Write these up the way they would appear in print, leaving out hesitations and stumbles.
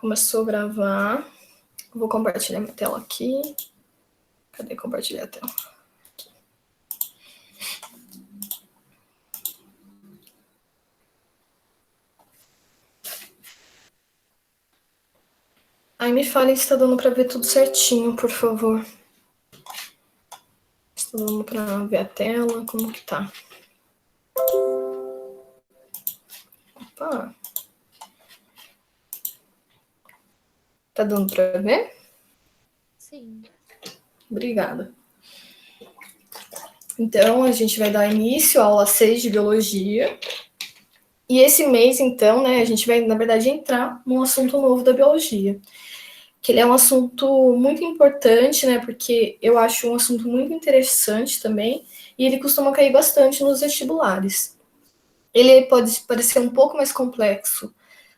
Começou a gravar. Vou compartilhar minha tela aqui. Cadê compartilhar a tela? Aqui. Aí me falem se tá dando pra ver tudo certinho, por favor. Se tá dando pra ver a tela, como que tá? Opa. Tá dando pra ver? Sim. Obrigada. Então, a gente vai dar início à aula 6 de Biologia. E esse mês, então, né, a gente vai, na verdade, entrar num assunto novo da Biologia. Que ele é um assunto muito importante, né, porque eu acho um assunto muito interessante também, e ele costuma cair bastante nos vestibulares. Ele pode parecer um pouco mais complexo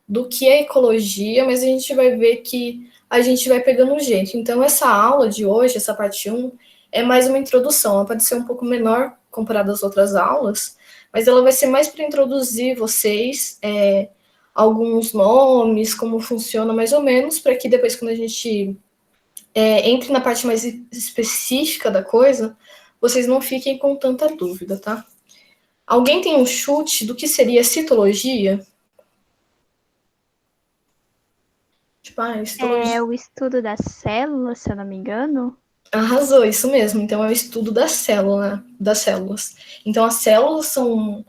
do que a ecologia, mas a gente vai ver que a gente vai pegando um jeito. Então, essa aula de hoje, essa parte 1, é mais uma introdução. Ela pode ser um pouco menor comparada às outras aulas, mas ela vai ser mais para introduzir vocês alguns nomes, como funciona mais ou menos, para que depois, quando a gente entre na parte mais específica da coisa, vocês não fiquem com tanta dúvida, tá? Alguém tem um chute do que seria citologia? Tipo, citologia. É o estudo das células, se eu não me engano. Arrasou, isso mesmo. Então, é o estudo da célula, das células. Então, as células são.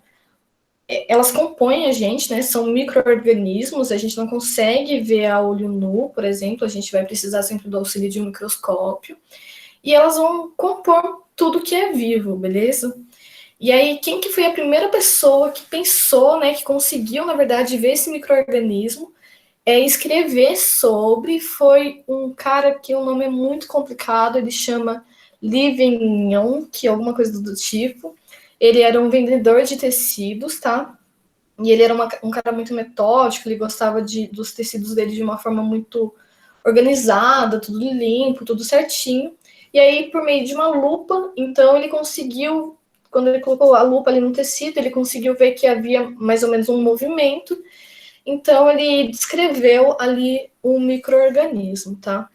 Elas compõem a gente, né? São micro-organismos, a gente não consegue ver a olho nu, por exemplo, a gente vai precisar sempre do auxílio de um microscópio. E elas vão compor tudo que é vivo, beleza? E aí, quem que foi a primeira pessoa que pensou, né, que conseguiu, na verdade, ver esse micro-organismo escrever sobre, foi um cara que o nome é muito complicado, ele chama Livignon, que é alguma coisa do tipo. Ele era um vendedor de tecidos, tá? E ele era um cara muito metódico, ele gostava dos tecidos dele de uma forma muito organizada, tudo limpo, tudo certinho. E aí, por meio de uma lupa, então ele conseguiu, quando ele colocou a lupa ali no tecido, ele conseguiu ver que havia mais ou menos um movimento. Então, ele descreveu ali um micro-organismo, tá?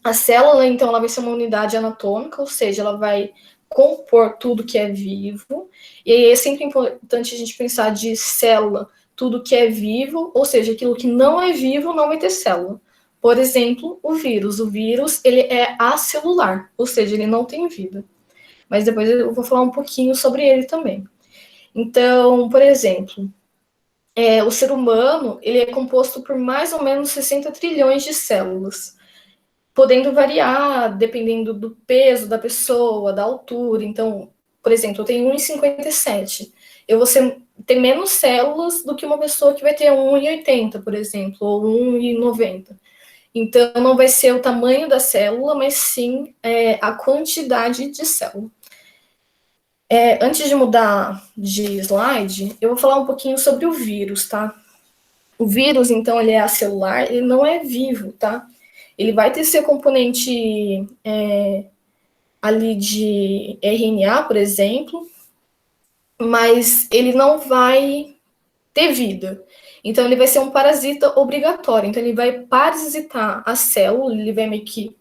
A célula, então, ela vai ser uma unidade anatômica, ou seja, ela vai compor tudo que é vivo. E aí é sempre importante a gente pensar de célula, tudo que é vivo, ou seja, aquilo que não é vivo não vai ter célula. Por exemplo, o vírus. O vírus, ele é acelular, ou seja, ele não tem vida. Mas depois eu vou falar um pouquinho sobre ele também. Então, por exemplo, o ser humano, ele é composto por mais ou menos 60 trilhões de células, podendo variar dependendo do peso da pessoa, da altura. Então, por exemplo, eu tenho 1,57. Eu vou ter menos células do que uma pessoa que vai ter 1,80, por exemplo, ou 1,90. Então, não vai ser o tamanho da célula, mas sim a quantidade de célula. Antes de mudar de slide, eu vou falar um pouquinho sobre o vírus, tá? O vírus, então, ele é acelular, ele não é vivo, tá? Ele vai ter seu componente ali de RNA, por exemplo, mas ele não vai ter vida. Então, ele vai ser um parasita obrigatório. Então, ele vai parasitar a célula, ele vai meio que...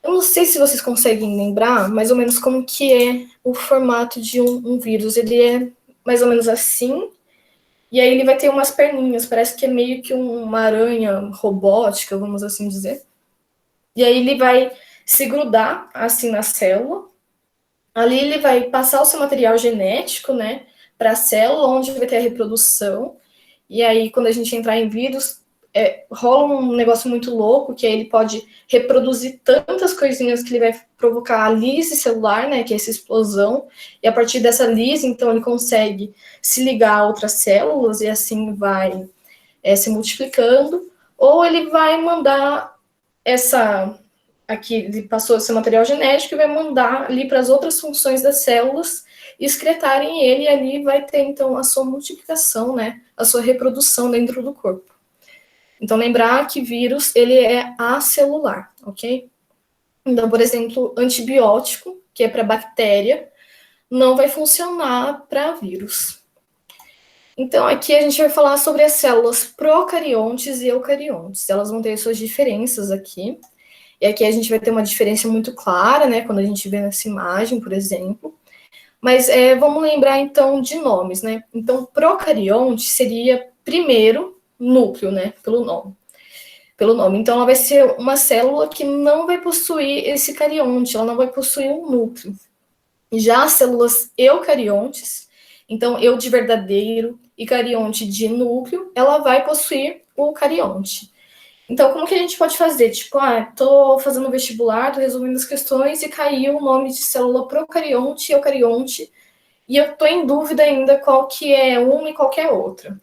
Eu não sei se vocês conseguem lembrar mais ou menos como que é o formato de um vírus. Ele é mais ou menos assim, e aí ele vai ter umas perninhas, parece que é meio que uma aranha robótica, vamos assim dizer. E aí ele vai se grudar assim na célula. Ali ele vai passar o seu material genético, né, para a célula, onde vai ter a reprodução. E aí, quando a gente entrar em vírus, rola um negócio muito louco, que aí ele pode reproduzir tantas coisinhas que ele vai provocar a lise celular, né, que é essa explosão, e a partir dessa lise, então, ele consegue se ligar a outras células e assim vai se multiplicando, ou ele vai mandar essa aqui, ele passou esse material genético e vai mandar ali para as outras funções das células excretarem ele, e ali vai ter então a sua multiplicação, né, a sua reprodução dentro do corpo. Então lembrar que vírus ele é acelular, ok? Então, por exemplo, antibiótico, que é para bactéria, não vai funcionar para vírus. Então, aqui a gente vai falar sobre as células procariontes e eucariontes. Elas vão ter suas diferenças aqui. E aqui a gente vai ter uma diferença muito clara, né? Quando a gente vê nessa imagem, por exemplo. Mas vamos lembrar, então, de nomes, né? Então, procarionte seria primeiro núcleo, né? Pelo nome. Então, ela vai ser uma célula que não vai possuir esse carionte, ela não vai possuir um núcleo. Já as células eucariontes, então, eu de verdadeiro e carionte de núcleo, ela vai possuir o carionte. Então, como que a gente pode fazer? Tipo, tô fazendo vestibular, tô resolvendo as questões e caiu o nome de célula procarionte e eucarionte, e eu tô em dúvida ainda qual que é uma e qual que é outra.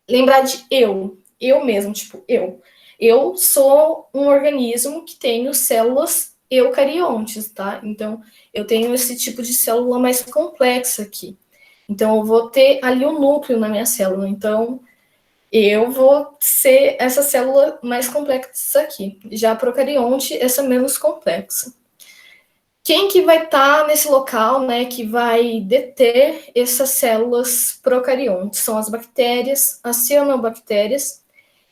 Lembrar de eu mesmo, tipo, eu. Eu sou um organismo que tenho células eucariontes, tá? Então, eu tenho esse tipo de célula mais complexa aqui. Então, eu vou ter ali um núcleo na minha célula. Então, eu vou ser essa célula mais complexa aqui. Já a procarionte, essa menos complexa. Quem que vai estar nesse local, né, que vai deter essas células procariontes? São as bactérias, as cianobactérias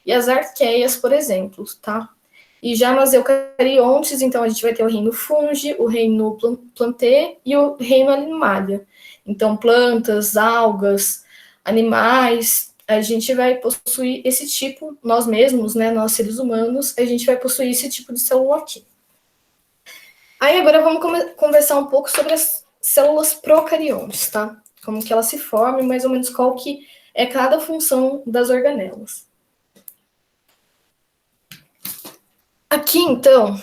e as arqueias, por exemplo, tá? E já nas eucariontes, então, a gente vai ter o reino fungi, o reino plantae e o reino animalia. Então, plantas, algas, animais, a gente vai possuir esse tipo, nós mesmos, né, nós seres humanos, a gente vai possuir esse tipo de célula aqui. Aí agora vamos conversar um pouco sobre as células procariontes, tá? Como que elas se formam e mais ou menos qual que é cada função das organelas. Aqui, então,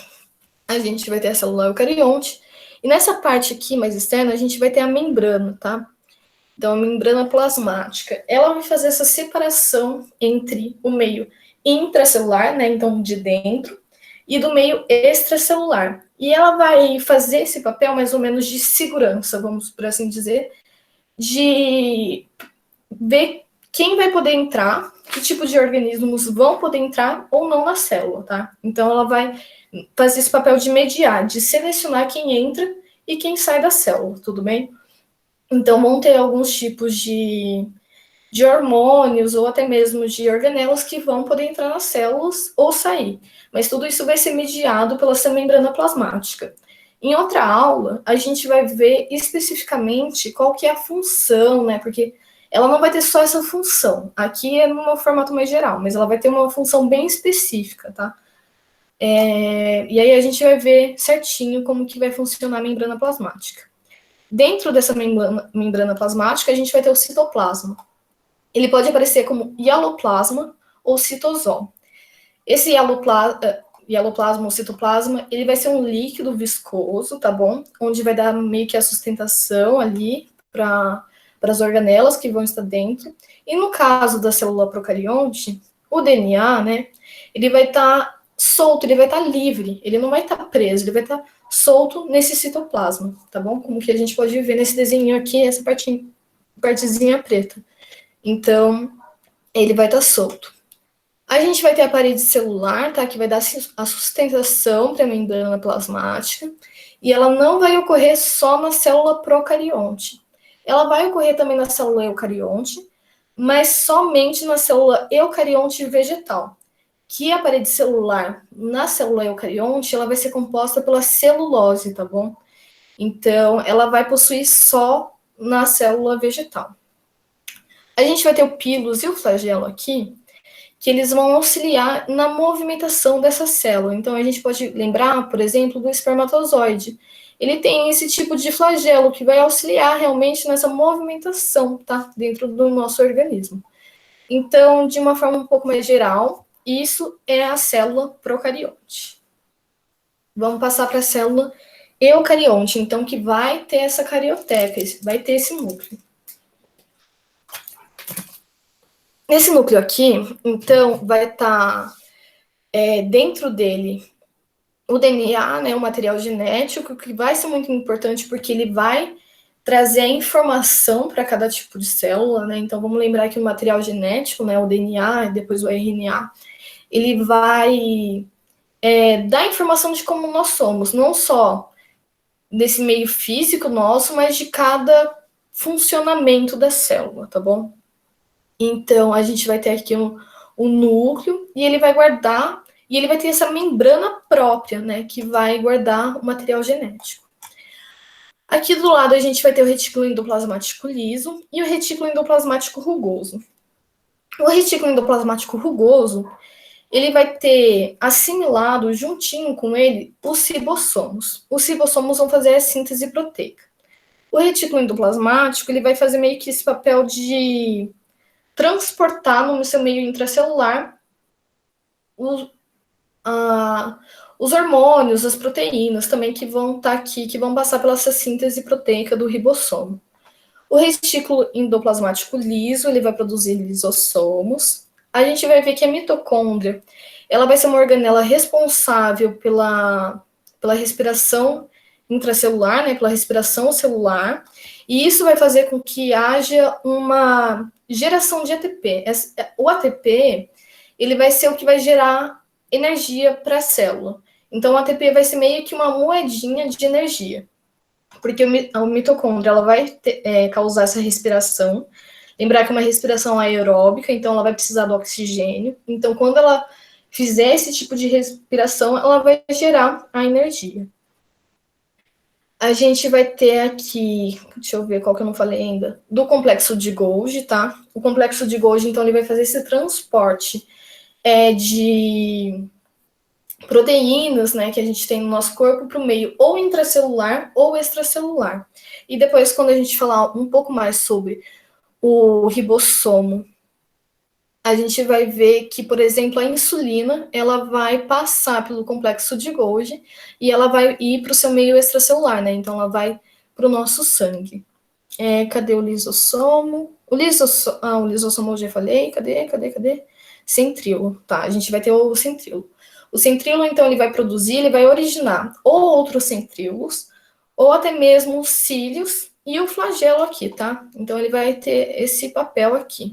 a gente vai ter a célula eucarionte, e nessa parte aqui, mais externa, a gente vai ter a membrana, tá? Então, a membrana plasmática, ela vai fazer essa separação entre o meio intracelular, né, então de dentro, e do meio extracelular. E ela vai fazer esse papel mais ou menos de segurança, vamos por assim dizer, de ver quem vai poder entrar, que tipo de organismos vão poder entrar ou não na célula, tá? Então, ela vai fazer esse papel de mediar, de selecionar quem entra e quem sai da célula, tudo bem? Então, vão ter alguns tipos de hormônios ou até mesmo de organelas que vão poder entrar nas células ou sair. Mas tudo isso vai ser mediado pela essa membrana plasmática. Em outra aula, a gente vai ver especificamente qual que é a função, né? Porque ela não vai ter só essa função. Aqui é num formato mais geral, mas ela vai ter uma função bem específica, tá? E aí a gente vai ver certinho como que vai funcionar a membrana plasmática. Dentro dessa membrana plasmática, a gente vai ter o citoplasma. Ele pode aparecer como hialoplasma ou citosol. Esse hialoplasma ou citoplasma, ele vai ser um líquido viscoso, tá bom? Onde vai dar meio que a sustentação ali para as organelas que vão estar dentro. E no caso da célula procarionte, o DNA, né, ele vai estar solto, ele vai estar livre, ele não vai estar preso, ele vai estar solto nesse citoplasma, tá bom? Como que a gente pode ver nesse desenho aqui, essa partezinha preta. Então, ele vai estar solto. A gente vai ter a parede celular, tá? Que vai dar a sustentação para a membrana plasmática. E ela não vai ocorrer só na célula procarionte. Ela vai ocorrer também na célula eucarionte, mas somente na célula eucarionte vegetal. Que a parede celular na célula eucarionte, ela vai ser composta pela celulose, tá bom? Então, ela vai possuir só na célula vegetal. A gente vai ter o pilus e o flagelo aqui, que eles vão auxiliar na movimentação dessa célula. Então, a gente pode lembrar, por exemplo, do espermatozoide. Ele tem esse tipo de flagelo que vai auxiliar realmente nessa movimentação, tá? Dentro do nosso organismo. Então, de uma forma um pouco mais geral, isso é a célula procarionte. Vamos passar para a célula eucarionte, então, que vai ter essa carioteca, vai ter esse núcleo. Nesse núcleo aqui, então, vai estar dentro dele o DNA, né, o material genético, que vai ser muito importante porque ele vai trazer a informação para cada tipo de célula, né? Então, vamos lembrar que o material genético, né, o DNA e depois o RNA, ele vai dar informação de como nós somos, não só desse meio físico nosso, mas de cada funcionamento da célula, tá bom? Então, a gente vai ter aqui um núcleo, e ele vai guardar, e ele vai ter essa membrana própria, né, que vai guardar o material genético. Aqui do lado a gente vai ter o retículo endoplasmático liso e o retículo endoplasmático rugoso. O retículo endoplasmático rugoso, ele vai ter assimilado juntinho com ele os ribossomos. Os ribossomos vão fazer a síntese proteica. O retículo endoplasmático, ele vai fazer meio que esse papel de transportar no seu meio intracelular os hormônios, as proteínas também que vão estar aqui, que vão passar pela essa síntese proteica do ribossomo. O retículo endoplasmático liso, ele vai produzir lisossomos. A gente vai ver que a mitocôndria, ela vai ser uma organela responsável pela respiração intracelular, né, pela respiração celular, e isso vai fazer com que haja uma geração de ATP. O ATP, ele vai ser o que vai gerar energia para a célula. Então, o ATP vai ser meio que uma moedinha de energia, porque a mitocôndria ela vai causar essa respiração. Lembrar que é uma respiração aeróbica, então ela vai precisar do oxigênio. Então, quando ela fizer esse tipo de respiração, ela vai gerar a energia. A gente vai ter aqui, deixa eu ver qual que eu não falei ainda, do complexo de Golgi, tá? O complexo de Golgi, então, ele vai fazer esse transporte de proteínas, né, que a gente tem no nosso corpo para o meio ou intracelular ou extracelular. E depois, quando a gente falar um pouco mais sobre o ribossomo, a gente vai ver que, por exemplo, a insulina, ela vai passar pelo complexo de Golgi e ela vai ir para o seu meio extracelular, né? Então, ela vai para o nosso sangue. Cadê o lisossomo? O lisossomo eu já falei. Cadê? Centríolo. Tá, a gente vai ter o centríolo. O centríolo, então, ele vai produzir, ele vai originar ou outros centríolos, ou até mesmo os cílios e o flagelo aqui, tá? Então, ele vai ter esse papel aqui.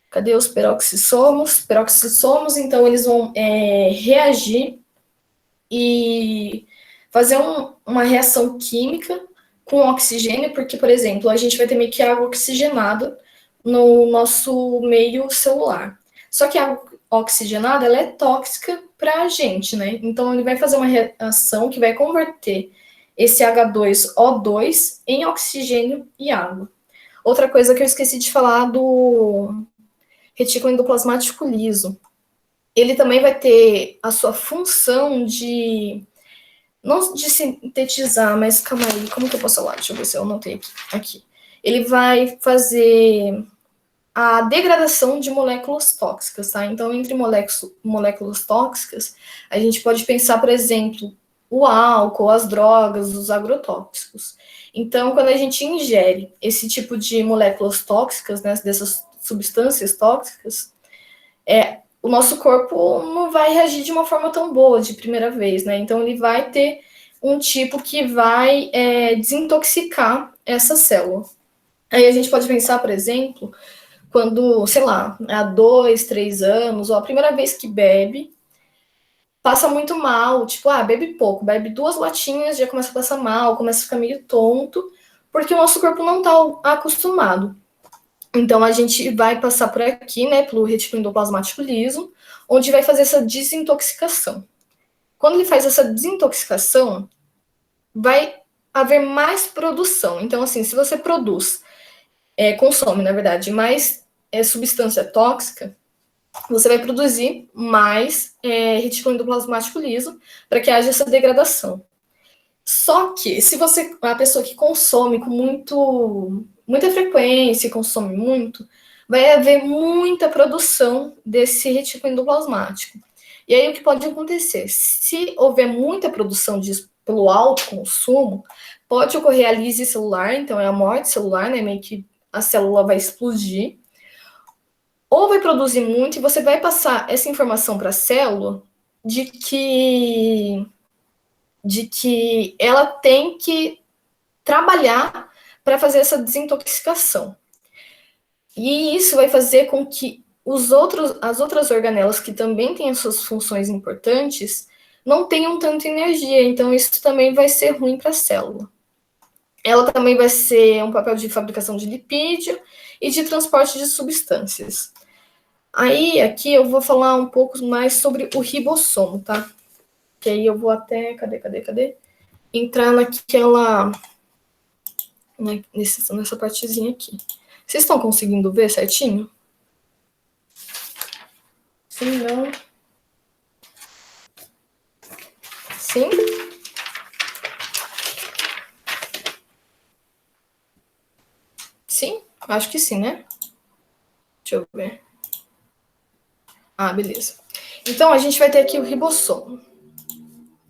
Cadê os peroxissomos? Peroxissomos, então, eles vão reagir e fazer uma reação química com oxigênio, porque, por exemplo, a gente vai ter meio que água oxigenada no nosso meio celular. Só que a água oxigenada, ela é tóxica para a gente, né? Então, ele vai fazer uma reação que vai converter esse H2O2 em oxigênio e água. Outra coisa que eu esqueci de falar do retículo endoplasmático liso. Ele também vai ter a sua função de, não de sintetizar, mas calma aí, como que eu posso falar? Deixa eu ver se eu anotei aqui. Ele vai fazer a degradação de moléculas tóxicas, tá? Então, entre moléculas tóxicas, a gente pode pensar, por exemplo, o álcool, as drogas, os agrotóxicos. Então, quando a gente ingere esse tipo de moléculas tóxicas, né, dessas substâncias tóxicas, o nosso corpo não vai reagir de uma forma tão boa de primeira vez, né? Então, ele vai ter um tipo que vai desintoxicar essa célula. Aí a gente pode pensar, por exemplo, quando, sei lá, há 2, 3 anos, ou a primeira vez que bebe, passa muito mal, tipo, bebe pouco, bebe 2 latinhas, já começa a passar mal, começa a ficar meio tonto, porque o nosso corpo não está acostumado. Então, a gente vai passar por aqui, né, pelo retículo endoplasmático liso, onde vai fazer essa desintoxicação. Quando ele faz essa desintoxicação, vai haver mais produção. Então, assim, se você consome, na verdade, mais substância tóxica, você vai produzir mais retículo endoplasmático liso para que haja essa degradação. Só que, se você é uma pessoa que consome com muita frequência, consome muito, vai haver muita produção desse retículo endoplasmático. E aí, o que pode acontecer? Se houver muita produção disso pelo alto consumo, pode ocorrer a lise celular, então é a morte celular, né? Meio que a célula vai explodir, ou vai produzir muito e você vai passar essa informação para a célula de que ela tem que trabalhar para fazer essa desintoxicação. E isso vai fazer com que as outras organelas, que também têm as suas funções importantes, não tenham tanta energia. Então, isso também vai ser ruim para a célula. Ela também vai ser um papel de fabricação de lipídio e de transporte de substâncias. Aí, aqui eu vou falar um pouco mais sobre o ribossomo, tá? Que aí eu vou até, cadê? Entrar naquela, nessa partezinha aqui. Vocês estão conseguindo ver certinho? Sim, não? Sim? Sim? Acho que sim, né? Deixa eu ver. Ah, beleza. Então, a gente vai ter aqui o ribossomo.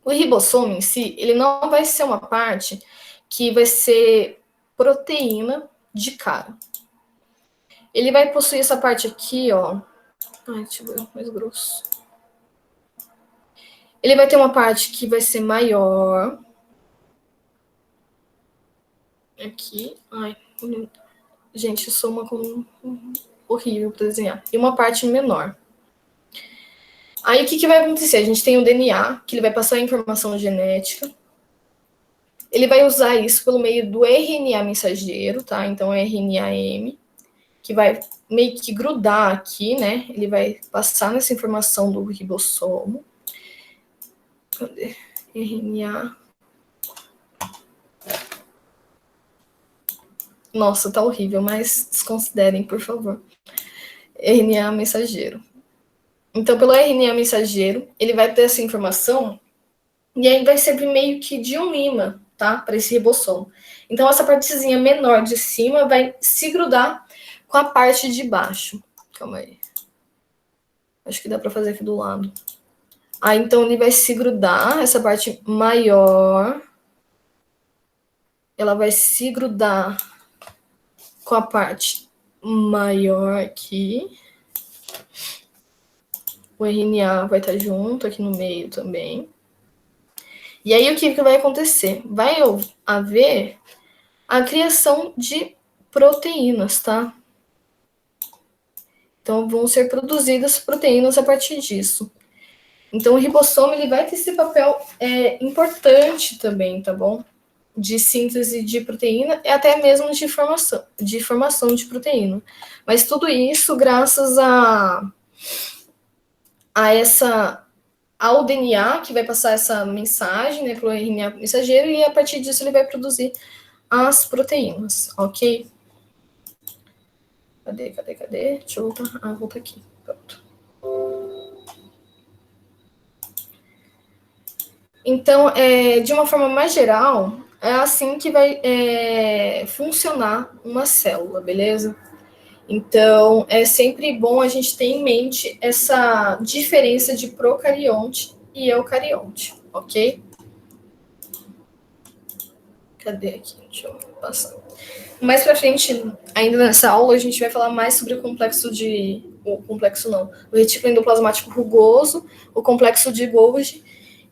O ribossomo em si, ele não vai ser uma parte que vai ser proteína de cara. Ele vai possuir essa parte aqui, ó. Ai, deixa eu ver, mais grosso. Ele vai ter uma parte que vai ser maior. Aqui. Ai, gente, eu sou uma horrível para desenhar. E uma parte menor. Aí o que vai acontecer? A gente tem o DNA, que ele vai passar a informação genética. Ele vai usar isso pelo meio do RNA mensageiro, tá? Então é RNA-M, que vai meio que grudar aqui, né? Ele vai passar nessa informação do ribossomo. Cadê? RNA. Nossa, tá horrível, mas desconsiderem, por favor. RNA mensageiro. Então, pelo RNA mensageiro, ele vai ter essa informação e aí vai servir meio que de um imã, tá? Para esse ribossomo. Então, essa partezinha menor de cima vai se grudar com a parte de baixo. Calma aí. Acho que dá para fazer aqui do lado. Aí, então, ele vai se grudar, essa parte maior. Ela vai se grudar com a parte maior aqui. O RNA vai estar junto aqui no meio também. E aí, o que vai acontecer? Vai haver a criação de proteínas, tá? Então, vão ser produzidas proteínas a partir disso. Então, o ribossomo ele vai ter esse papel importante também, tá bom? De síntese de proteína e até mesmo de formação de proteína. Mas tudo isso graças ao DNA, que vai passar essa mensagem, né, para o RNA mensageiro, e a partir disso ele vai produzir as proteínas, ok? Cadê? Deixa eu voltar. Ah, voltar aqui. Pronto. Então, de uma forma mais geral, é assim que vai funcionar uma célula, beleza? Então, é sempre bom a gente ter em mente essa diferença de procarionte e eucarionte, ok? Cadê aqui? Deixa eu passar. Mais pra frente, ainda nessa aula, a gente vai falar mais sobre o complexo o retículo endoplasmático rugoso, o complexo de Golgi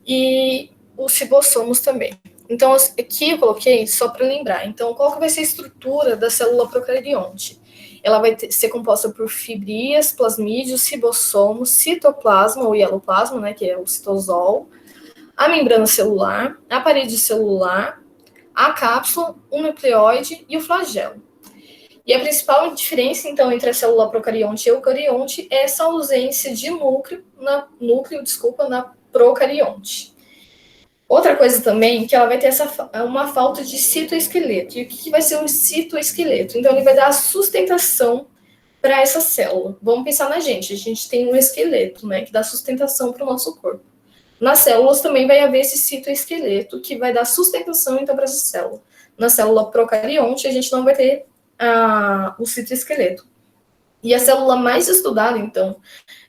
e os ribossomos também. Então, aqui eu coloquei só para lembrar. Então, qual que vai ser a estrutura da célula procarionte? Ela vai ser composta por fibrias, plasmídios, ribossomos, citoplasma ou hieloplasma, né, que é o citosol, a membrana celular, a parede celular, a cápsula, o nucleóide e o flagelo. E a principal diferença, então, entre a célula procarionte e eucarionte é essa ausência de núcleo na procarionte. Outra coisa também, que ela vai ter uma falta de citoesqueleto. E o que vai ser um citoesqueleto? Então, ele vai dar a sustentação para essa célula. Vamos pensar na gente. A gente tem um esqueleto, né, que dá sustentação para o nosso corpo. Nas células também vai haver esse citoesqueleto, que vai dar sustentação, então, para essa célula. Na célula procarionte, a gente não vai ter o citoesqueleto. E a célula mais estudada, então,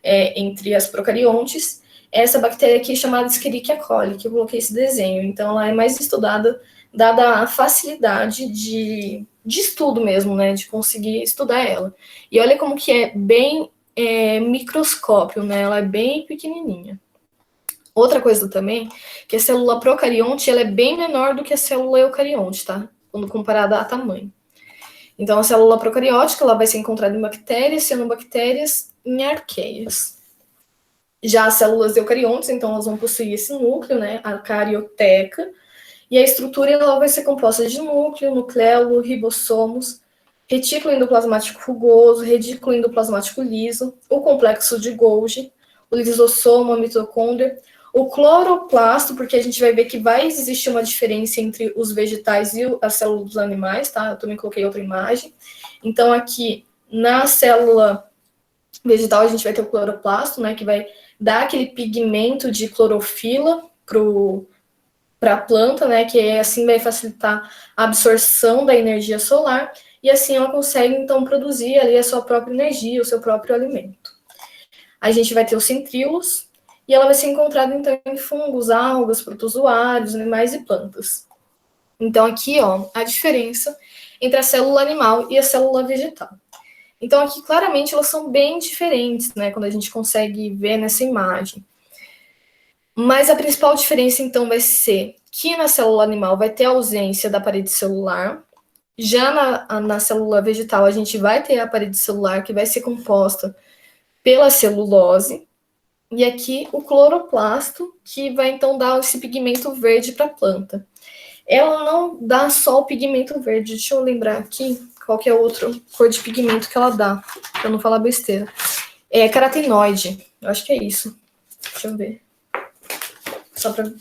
entre as procariontes, é essa bactéria aqui chamada Escherichia coli, que eu coloquei esse desenho. Então, ela é mais estudada, dada a facilidade de estudo mesmo, né, de conseguir estudar ela. E olha como que é bem microscópio, né, ela é bem pequenininha. Outra coisa também, que a célula procarionte, ela é bem menor do que a célula eucarionte, tá? Quando comparada a tamanho. Então, a célula procariótica, ela vai ser encontrada em bactérias, cianobactérias, em arqueias. Já as células eucariontes, então, elas vão possuir esse núcleo, né, a carioteca, E a estrutura ela vai ser composta de núcleo, nucleolo, ribossomos, retículo endoplasmático rugoso, retículo endoplasmático liso, o complexo de Golgi, o lisossomo, a mitocôndria, o cloroplasto, porque a gente vai ver que vai existir uma diferença entre os vegetais e as células dos animais, tá? Eu também coloquei outra imagem. Então, aqui, na célula vegetal, a gente vai ter o cloroplasto, né, que vai dar aquele pigmento de clorofila para a planta, né, que assim vai facilitar a absorção da energia solar, e assim ela consegue, então, produzir ali a sua própria energia, o seu próprio alimento. A gente vai ter os centríolos, e ela vai ser encontrada, então, em fungos, algas, protozoários, animais e plantas. Então, aqui, ó, a diferença entre a célula animal e a célula vegetal. Então, aqui, claramente, elas são bem diferentes, né, quando a gente consegue ver nessa imagem. Mas a principal diferença, então, vai ser que na célula animal vai ter a ausência da parede celular. Já na célula vegetal, a gente vai ter a parede celular, que vai ser composta pela celulose. E aqui o cloroplasto, que vai, então, dar esse pigmento verde para a planta. Ela não dá só o pigmento verde. Deixa eu lembrar aqui qual que é a outra cor de pigmento que ela dá, para não falar besteira. É carotenoide. Eu acho que é isso. Deixa eu ver. Só para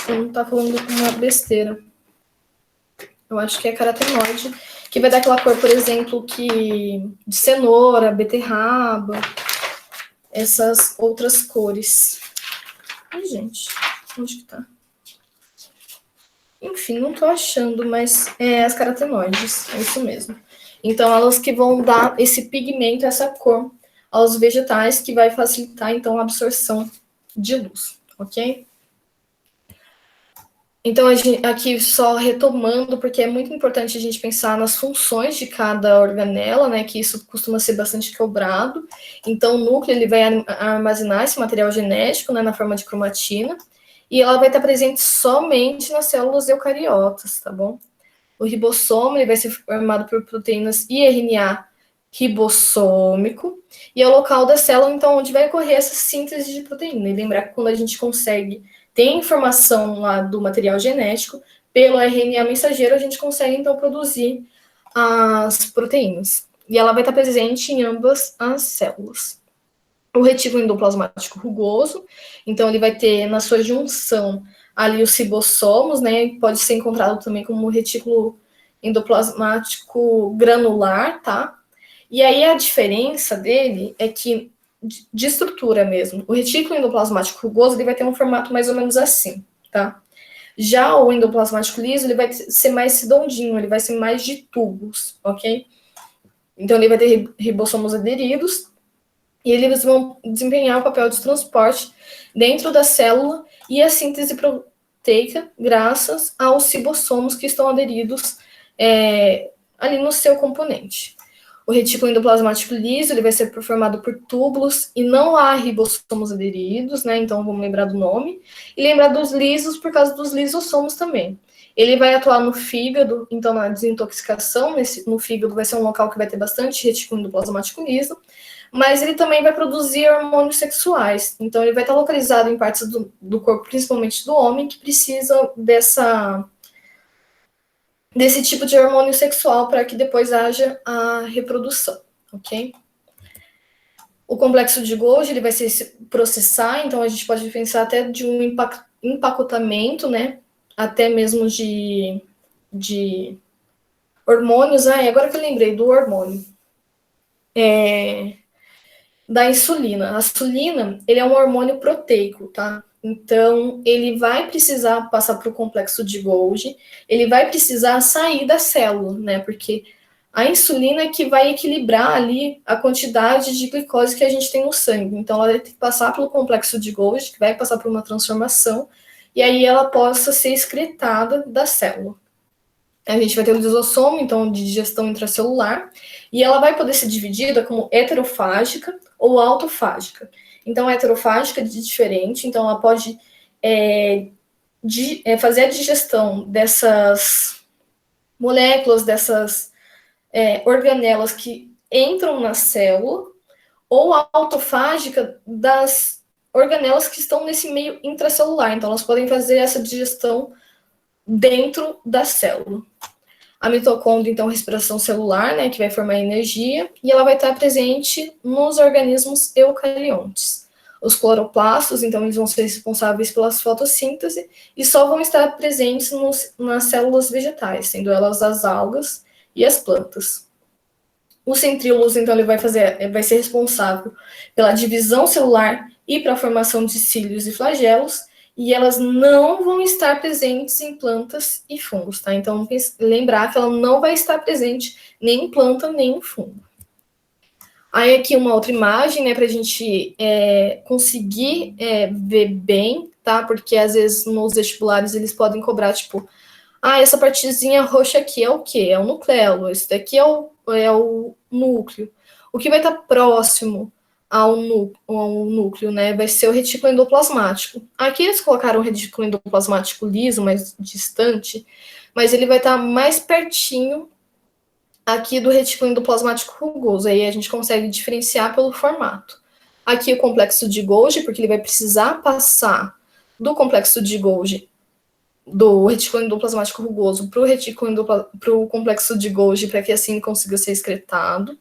não estar falando uma besteira. Eu acho que é carotenoide, que vai dar aquela cor, por exemplo, que de cenoura, beterraba, essas outras cores. Ai, gente, onde que tá? Enfim, não tô achando, mas é as carotenoides, é isso mesmo. Então, elas que vão dar esse pigmento, essa cor aos vegetais, que vai facilitar, então, a absorção de luz, ok? Então, aqui só retomando, porque é muito importante a gente pensar nas funções de cada organela, né, que isso costuma ser bastante cobrado. Então, o núcleo ele vai armazenar esse material genético, né, na forma de cromatina, e ela vai estar presente somente nas células eucariotas, tá bom? O ribossomo ele vai ser formado por proteínas e RNA ribossômico, e é o local da célula, então, onde vai ocorrer essa síntese de proteína. E lembrar que quando a gente consegue ter informação lá do material genético, pelo RNA mensageiro, a gente consegue, então, produzir as proteínas. E ela vai estar presente em ambas as células. O retículo endoplasmático rugoso, então ele vai ter na sua junção ali os ribossomos, né? Pode ser encontrado também como retículo endoplasmático granular, tá? E aí a diferença dele é que de estrutura mesmo. O retículo endoplasmático rugoso ele vai ter um formato mais ou menos assim, tá? Já o endoplasmático liso ele vai ser mais redondinho, ele vai ser mais de tubos, ok? Então ele vai ter ribossomos aderidos e eles vão desempenhar o papel de transporte dentro da célula e a síntese proteica graças aos ribossomos que estão aderidos ali no seu componente. O retículo endoplasmático liso ele vai ser formado por túbulos e não há ribossomos aderidos, né? Então vamos lembrar do nome. E lembrar dos lisos por causa dos lisossomos também. Ele vai atuar no fígado, então na desintoxicação, no fígado vai ser um local que vai ter bastante retículo endoplasmático liso, mas ele também vai produzir hormônios sexuais. Então ele vai estar localizado em partes do corpo, principalmente do homem, que precisam desse tipo de hormônio sexual para que depois haja a reprodução, ok? O complexo de Golgi ele vai se processar, então a gente pode pensar até de um empacotamento, né? Até mesmo de hormônios. Agora que eu lembrei do hormônio. Da insulina. A insulina, ele é um hormônio proteico, tá? Então, ele vai precisar passar para o complexo de Golgi, ele vai precisar sair da célula, né? Porque a insulina é que vai equilibrar ali a quantidade de glicose que a gente tem no sangue. Então, ela vai ter que passar pelo complexo de Golgi, que vai passar por uma transformação, e aí ela possa ser excretada da célula. A gente vai ter o lisossomo, então, de digestão intracelular, e ela vai poder ser dividida como heterofágica ou autofágica. Então, a heterofágica é diferente, então ela pode fazer a digestão dessas moléculas, dessas organelas que entram na célula, ou a autofágica das organelas que estão nesse meio intracelular. Então, elas podem fazer essa digestão dentro da célula. A mitocôndria, então, respiração celular, né, que vai formar energia, e ela vai estar presente nos organismos eucariontes. Os cloroplastos, então, eles vão ser responsáveis pela fotossíntese e só vão estar presentes nas células vegetais, sendo elas as algas e as plantas. O centríolos, então, ele vai ser responsável pela divisão celular e para a formação de cílios e flagelos, e elas não vão estar presentes em plantas e fungos, tá? Então, lembrar que ela não vai estar presente nem em planta, nem em fungo. Aí aqui uma outra imagem, né, para a gente conseguir ver bem, tá? Porque às vezes nos vestibulares eles podem cobrar, tipo, essa partezinha roxa aqui é o quê? É o nucleolo, esse daqui é o núcleo. O que vai estar próximo ao núcleo, né, vai ser o retículo endoplasmático. Aqui eles colocaram o retículo endoplasmático liso, mais distante, mas ele vai estar mais pertinho aqui do retículo endoplasmático rugoso. Aí a gente consegue diferenciar pelo formato. Aqui o complexo de Golgi, porque ele vai precisar passar do complexo de Golgi, do retículo endoplasmático rugoso, para o complexo de Golgi, para que assim consiga ser excretado.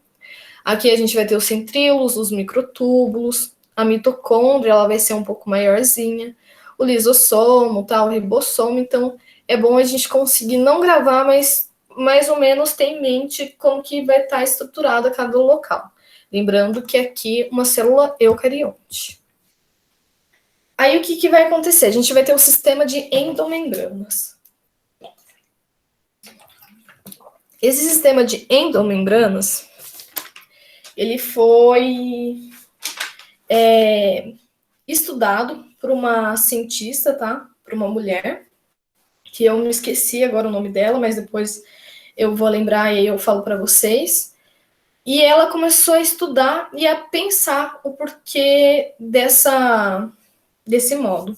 Aqui a gente vai ter os centríolos, os microtúbulos, a mitocôndria, ela vai ser um pouco maiorzinha, o lisossomo, tá, o ribossomo. Então é bom a gente conseguir não gravar, mas mais ou menos ter em mente como que vai estar estruturado cada local. Lembrando que aqui uma célula eucarionte. Aí o que vai acontecer? A gente vai ter um sistema de endomembranas. Esse sistema de endomembranas, ele foi estudado por uma cientista, tá? Por uma mulher, que eu me esqueci agora o nome dela, mas depois eu vou lembrar e eu falo para vocês. E ela começou a estudar e a pensar o porquê desse modo.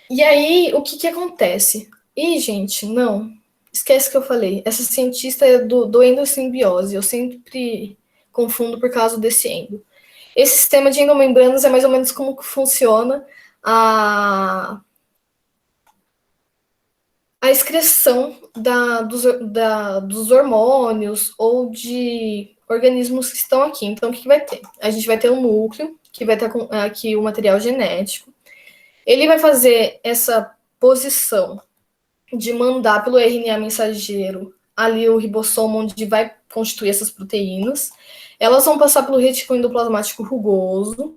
E aí, o que acontece? Gente, não, esquece que eu falei. Essa cientista é do endossimbiose. Eu sempre confundo por causa desse endo. Esse sistema de endomembranas é mais ou menos como que funciona a excreção dos hormônios ou de organismos que estão aqui. Então, o que vai ter? A gente vai ter um núcleo, que vai ter aqui o material genético. Ele vai fazer essa posição de mandar pelo RNA mensageiro ali o ribossomo, onde vai constituir essas proteínas. Elas vão passar pelo retículo endoplasmático rugoso.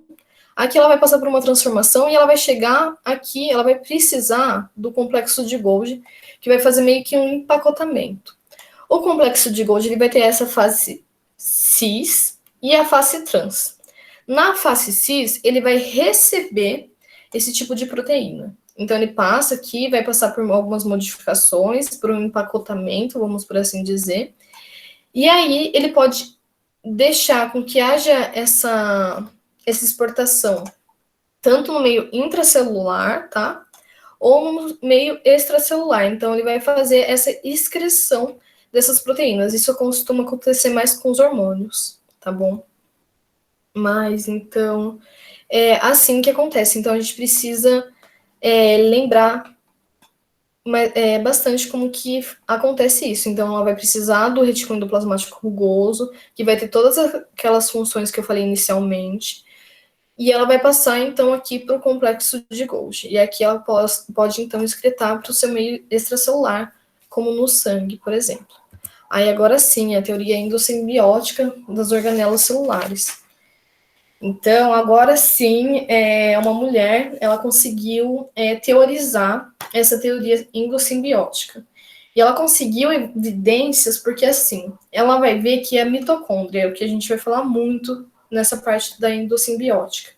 Aqui ela vai passar por uma transformação e ela vai chegar aqui, ela vai precisar do complexo de Golgi, que vai fazer meio que um empacotamento. O complexo de Golgi ele vai ter essa fase cis e a fase trans. Na fase cis, ele vai receber esse tipo de proteína. Então, ele passa aqui, vai passar por algumas modificações, por um empacotamento, vamos por assim dizer. E aí, ele pode deixar com que haja essa exportação, tanto no meio intracelular, tá? Ou no meio extracelular. Então, ele vai fazer essa excreção dessas proteínas. Isso costuma acontecer mais com os hormônios, tá bom? Mas, então, é assim que acontece. Então, a gente precisa lembrar bastante como que acontece isso. Então, ela vai precisar do retículo endoplasmático rugoso, que vai ter todas aquelas funções que eu falei inicialmente, e ela vai passar, então, aqui para o complexo de Golgi. E aqui ela pode então, excretar para o seu meio extracelular, como no sangue, por exemplo. Aí, agora sim, a teoria endossimbiótica das organelas celulares. Então, agora sim, uma mulher, ela conseguiu teorizar essa teoria endossimbiótica. E ela conseguiu evidências porque, assim, ela vai ver que a mitocôndria, é o que a gente vai falar muito nessa parte da endossimbiótica.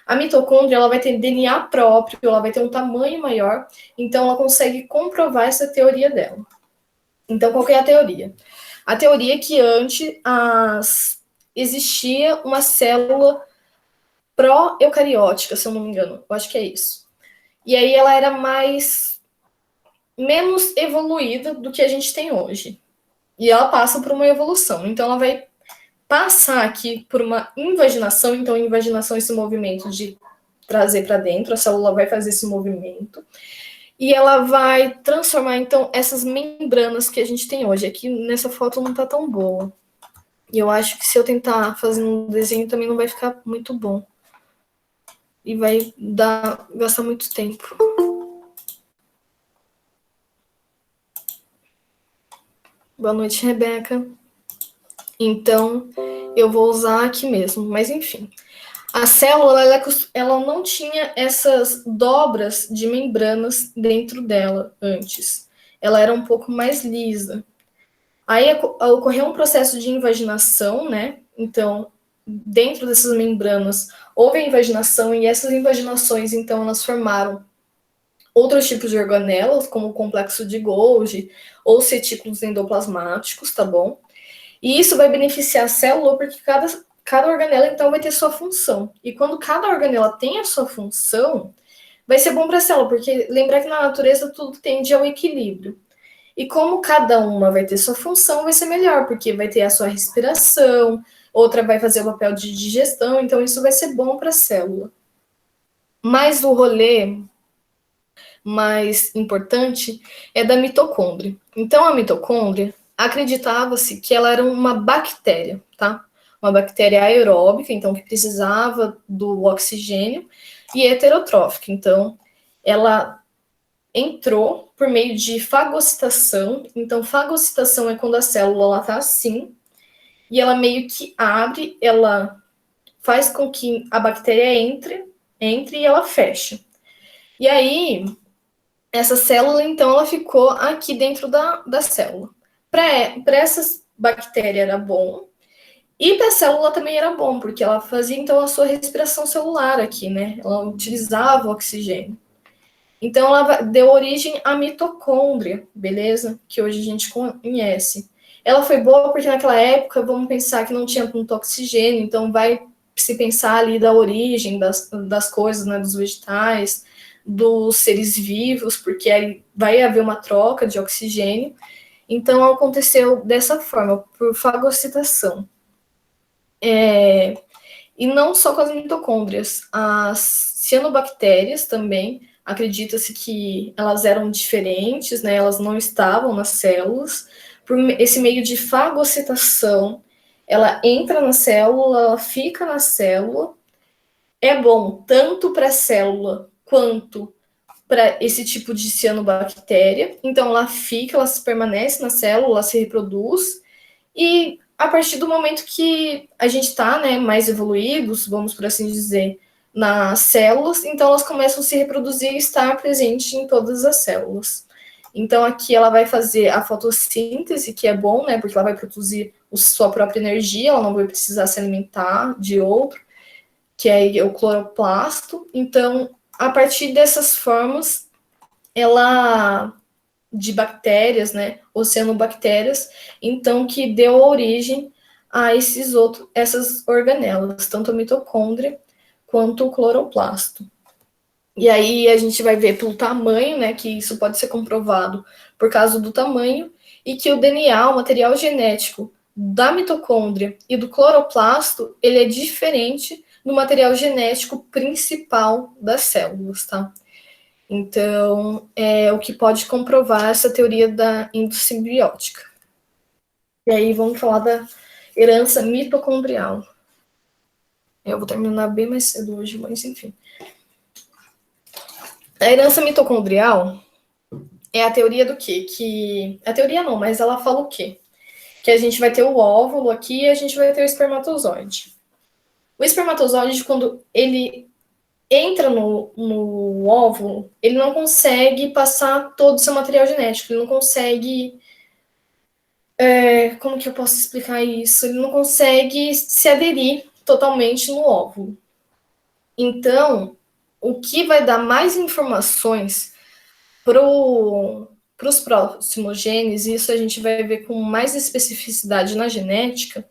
A mitocôndria, ela vai ter DNA próprio, ela vai ter um tamanho maior, então ela consegue comprovar essa teoria dela. Então, qual que é a teoria? A teoria é que antes existia uma célula pró-eucariótica, se eu não me engano. Eu acho que é isso. E aí ela era menos evoluída do que a gente tem hoje. E ela passa por uma evolução. Então ela vai passar aqui por uma invaginação. Então, invaginação é esse movimento de trazer para dentro. A célula vai fazer esse movimento. e ela vai transformar, então, essas membranas que a gente tem hoje. Aqui nessa foto não tá tão boa. E eu acho que se eu tentar fazer um desenho também não vai ficar muito bom. E vai gastar muito tempo. Boa noite, Rebeca. Então, eu vou usar aqui mesmo, mas enfim. A célula, ela não tinha essas dobras de membranas dentro dela antes. Ela era um pouco mais lisa. Aí ocorreu um processo de invaginação, né? Então, dentro dessas membranas, houve a invaginação e essas invaginações, então, elas formaram outros tipos de organelas, como o complexo de Golgi ou cetículos endoplasmáticos, tá bom? E isso vai beneficiar a célula porque cada organela, então, vai ter sua função. E quando cada organela tem a sua função, vai ser bom para a célula, porque lembrar que na natureza tudo tende ao equilíbrio. E como cada uma vai ter sua função, vai ser melhor, porque vai ter a sua respiração, outra vai fazer o papel de digestão, então isso vai ser bom para a célula. Mas o rolê mais importante é da mitocôndria. Então, a mitocôndria, acreditava-se que ela era uma bactéria, tá? Uma bactéria aeróbica, então, que precisava do oxigênio, e heterotrófica. Então, ela entrou por meio de fagocitação. Então, fagocitação é quando a célula está assim, e ela meio que abre, ela faz com que a bactéria entre e ela fecha. E aí, essa célula, então, ela ficou aqui dentro da célula. Para essas bactérias era bom, e para a célula também era bom, porque ela fazia, então, a sua respiração celular aqui, né? Ela utilizava o oxigênio. Então, ela deu origem à mitocôndria, beleza? Que hoje a gente conhece. Ela foi boa porque naquela época, vamos pensar que não tinha muito oxigênio, então vai se pensar ali da origem das coisas, né? Dos vegetais, dos seres vivos, porque aí vai haver uma troca de oxigênio. Então, aconteceu dessa forma, por fagocitação. E não só com as mitocôndrias, as cianobactérias também, acredita-se que elas eram diferentes, né? Elas não estavam nas células. Por esse meio de fagocitação, ela entra na célula, ela fica na célula. É bom tanto para a célula quanto para esse tipo de cianobactéria. Então, ela fica, ela permanece na célula, ela se reproduz. E a partir do momento que a gente está, né, mais evoluídos, vamos por assim dizer, nas células, então elas começam a se reproduzir e estar presente em todas as células. Então aqui ela vai fazer a fotossíntese, que é bom, né, porque ela vai produzir sua própria energia, ela não vai precisar se alimentar de outro, que é o cloroplasto. Então, a partir dessas formas, ela de bactérias, né, oceanobactérias, então que deu origem a essas organelas, tanto a mitocôndria quanto o cloroplasto. E aí a gente vai ver pelo tamanho, né, que isso pode ser comprovado por causa do tamanho, e que o DNA, o material genético da mitocôndria e do cloroplasto, ele é diferente do material genético principal das células, tá? Então, é o que pode comprovar essa teoria da endossimbiótica. E aí, vamos falar da herança mitocondrial. Eu vou terminar bem mais cedo hoje, mas enfim. A herança mitocondrial é a teoria do quê? A teoria não, mas ela fala o quê? Que a gente vai ter o óvulo aqui e a gente vai ter o espermatozoide. O espermatozoide, quando ele entra no óvulo, ele não consegue passar todo o seu material genético, ele não consegue. Como que eu posso explicar isso? Ele não consegue se aderir totalmente no óvulo. Então, o que vai dar mais informações para os próximos genes, e isso a gente vai ver com mais especificidade na genética,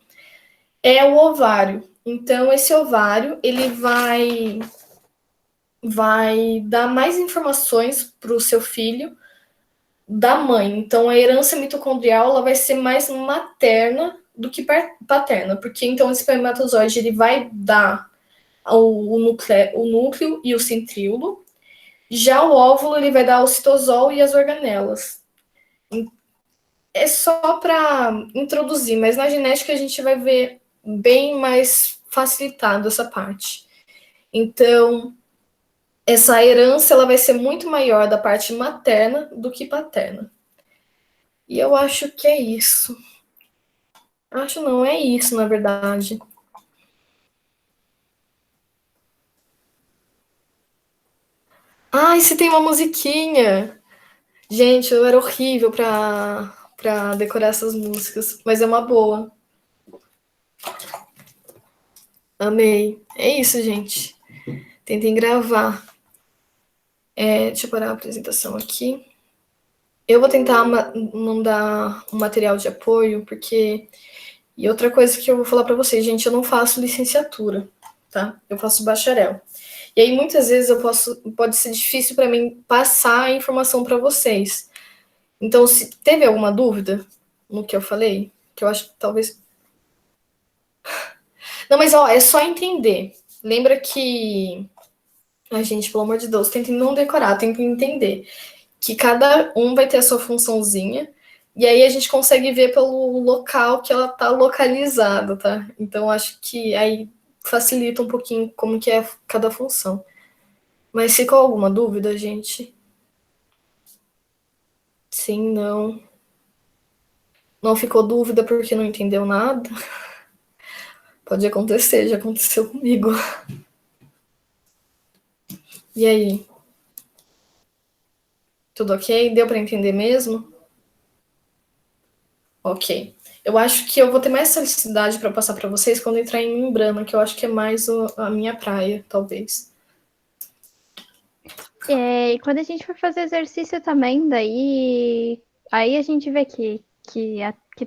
é o ovário. Então, esse ovário, ele vai dar mais informações para o seu filho da mãe. Então, a herança mitocondrial ela vai ser mais materna do que paterna, porque então o espermatozoide ele vai dar o núcleo e o centríolo, Já o óvulo, ele vai dar o citosol e as organelas. É só para introduzir, mas na genética a gente vai ver bem mais facilitado essa parte. Então, essa herança ela vai ser muito maior da parte materna do que paterna. E eu acho que é isso. Acho não, é isso, na verdade. Ai, se tem uma musiquinha! Gente, eu era horrível pra decorar essas músicas, mas é uma boa. Amei. É isso, gente. Tentem gravar. Deixa eu parar a apresentação aqui. Eu vou tentar mandar um material de apoio, porque. E outra coisa que eu vou falar para vocês, gente, eu não faço licenciatura, tá? Eu faço bacharel. E aí muitas vezes pode ser difícil para mim passar a informação para vocês. Então, se teve alguma dúvida no que eu falei, que eu acho que talvez. Não, mas ó, é só entender. Lembra que a gente, pelo amor de Deus, tenta não decorar, tenta entender que cada um vai ter a sua funçãozinha, e aí a gente consegue ver pelo local que ela tá localizada, tá? Então acho que aí facilita um pouquinho como que é cada função. Mas ficou alguma dúvida, gente? Sim, não. Não ficou dúvida porque não entendeu nada? Pode acontecer, já aconteceu comigo. E aí? Tudo ok? Deu para entender mesmo? Ok. Eu acho que eu vou ter mais felicidade para passar para vocês quando entrar em membrana, que eu acho que é mais a minha praia, talvez. E quando a gente for fazer exercício também, daí aí a gente vê que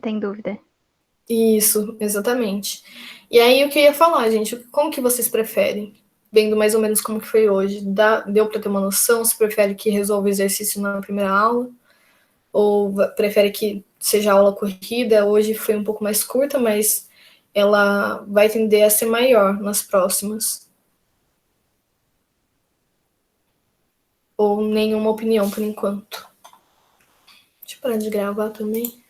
tem dúvida. Isso, exatamente. E aí o que eu ia falar, gente, como que vocês preferem? Vendo mais ou menos como que foi hoje, deu para ter uma noção se prefere que resolva o exercício na primeira aula ou prefere que seja aula corrida? Hoje foi um pouco mais curta, mas ela vai tender a ser maior nas próximas. Ou nenhuma opinião por enquanto. Deixa eu parar de gravar também.